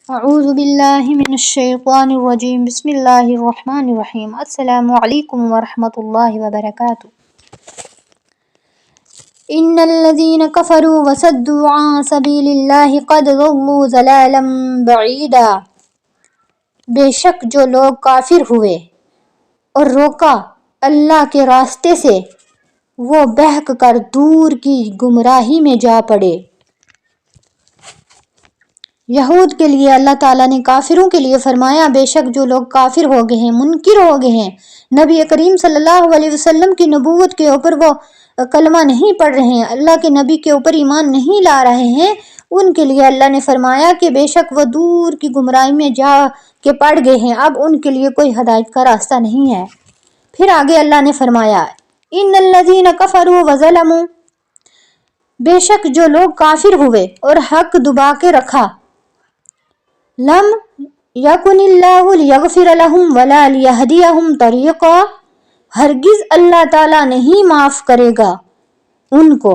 اعوذ باللہ من الشیطان الرجیم بسم اللہ الرحمن الرحیم السلام علیکم ورحمۃ اللہ وبرکاتہ۔ ان الذین کفروا وصدوا عن سبیل اللہ قد ضلوا ضلالا بعیدا، بے شک جو لوگ کافر ہوئے اور روکا اللہ کے راستے سے وہ بہک کر دور کی گمراہی میں جا پڑے۔ یہود کے لیے اللہ تعالیٰ نے کافروں کے لیے فرمایا بے شک جو لوگ کافر ہو گئے ہیں، منکر ہو گئے ہیں، نبی کریم صلی اللہ علیہ وسلم کی نبوت کے اوپر وہ کلمہ نہیں پڑھ رہے ہیں، اللہ کے نبی کے اوپر ایمان نہیں لا رہے ہیں، ان کے لیے اللہ نے فرمایا کہ بے شک وہ دور کی گمراہی میں جا کے پڑ گئے ہیں، اب ان کے لیے کوئی ہدایت کا راستہ نہیں ہے۔ پھر آگے اللہ نے فرمایا ان الذین کفروا وظلموا، بے شک جو لوگ کافر ہوئے اور حق دبا کے رکھا، لم یکن اللہ لیغفر لہم ولا لیہدیہم طریقا، ہرگز اللہ تعالیٰ نہیں معاف کرے گا ان کو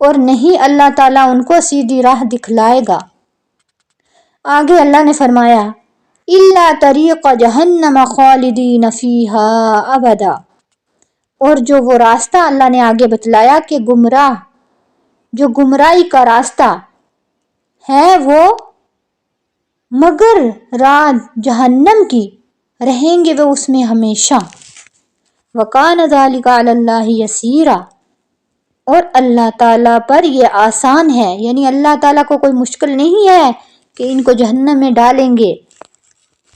اور نہیں اللہ تعالیٰ ان کو سیدھی راہ دکھلائے گا۔ آگے اللہ نے فرمایا الا طریق جہنم خالدین فیہا ابدا، اور جو وہ راستہ اللہ نے آگے بتلایا کہ جو گمراہی کا راستہ ہے وہ مگر رات جہنم کی، رہیں گے وہ اس میں ہمیشہ۔ وَكَانَ ذَلِكَ عَلَى اللَّهِ يَسِيرًا، اور اللہ تعالیٰ پر یہ آسان ہے، یعنی اللہ تعالیٰ کو کوئی مشکل نہیں ہے کہ ان کو جہنم میں ڈالیں گے،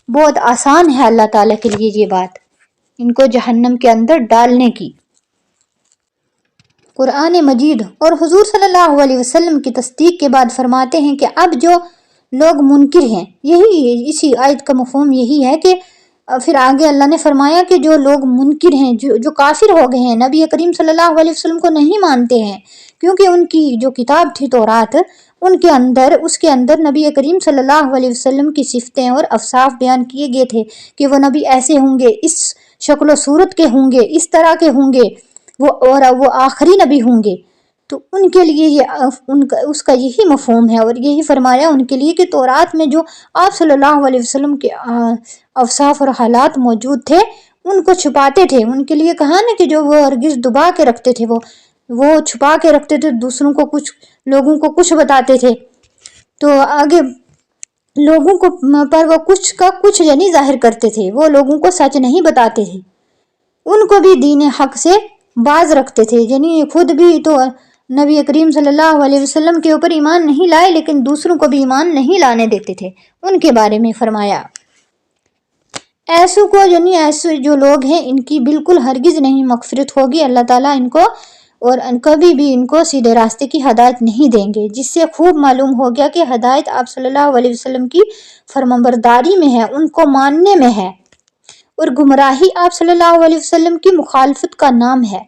بہت آسان ہے اللہ تعالیٰ کے لیے یہ بات، ان کو جہنم کے اندر ڈالنے کی۔ قرآن مجید اور حضور صلی اللہ علیہ وسلم کی تصدیق کے بعد فرماتے ہیں کہ اب جو لوگ منکر ہیں، اسی آیت کا مفہوم یہی ہے کہ پھر آگے اللہ نے فرمایا کہ جو لوگ منکر ہیں، جو کافر ہو گئے ہیں، نبی کریم صلی اللہ علیہ وسلم کو نہیں مانتے ہیں، کیونکہ ان کی جو کتاب تھی تورات، اس کے اندر نبی کریم صلی اللہ علیہ وسلم کی صفتیں اور اوصاف بیان کیے گئے تھے کہ وہ نبی ایسے ہوں گے، اس شکل و صورت کے ہوں گے، اس طرح کے ہوں گے، وہ آخری نبی ہوں گے، تو ان کے لیے اس کا یہی مفہوم ہے، اور یہی فرمایا ان کے لیے کہ تورات میں جو آپ صلی اللہ علیہ وسلم کے اوصاف اور حالات موجود تھے ان کو چھپاتے تھے، ان کے لیے کہا نا کہ جو وہ ہرگز دبا کے رکھتے تھے، وہ چھپا کے رکھتے تھے، دوسروں کو لوگوں کو کچھ بتاتے تھے، تو آگے لوگوں کو پر وہ کچھ کا کچھ یعنی ظاہر کرتے تھے، وہ لوگوں کو سچ نہیں بتاتے تھے، ان کو بھی دین حق سے باز رکھتے تھے، یعنی خود بھی تو نبی کریم صلی اللہ علیہ وسلم کے اوپر ایمان نہیں لائے لیکن دوسروں کو بھی ایمان نہیں لانے دیتے تھے۔ ان کے بارے میں فرمایا ایسے جو لوگ ہیں ان کی بالکل ہرگز نہیں مغفرت ہوگی، اللہ تعالیٰ ان کو اور کبھی بھی ان کو سیدھے راستے کی ہدایت نہیں دیں گے، جس سے خوب معلوم ہو گیا کہ ہدایت آپ صلی اللہ علیہ وسلم کی فرمانبرداری میں ہے، ان کو ماننے میں ہے، اور گمراہی آپ صلی اللہ علیہ وسلم کی مخالفت کا نام ہے،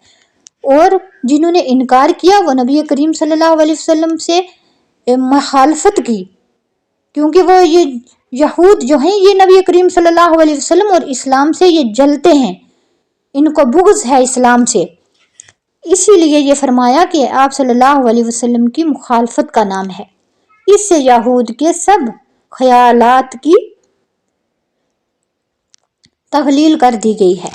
اور جنہوں نے انکار کیا وہ نبی کریم صلی اللہ علیہ وسلم سے مخالفت کی، کیونکہ وہ یہ یہود جو ہیں یہ نبی کریم صلی اللہ علیہ وسلم اور اسلام سے یہ جلتے ہیں، ان کو بغض ہے اسلام سے، اسی لیے یہ فرمایا کہ آپ صلی اللہ علیہ وسلم کی مخالفت کا نام ہے۔ اس سے یہود کے سب خیالات کی تغلیل کر دی گئی ہے۔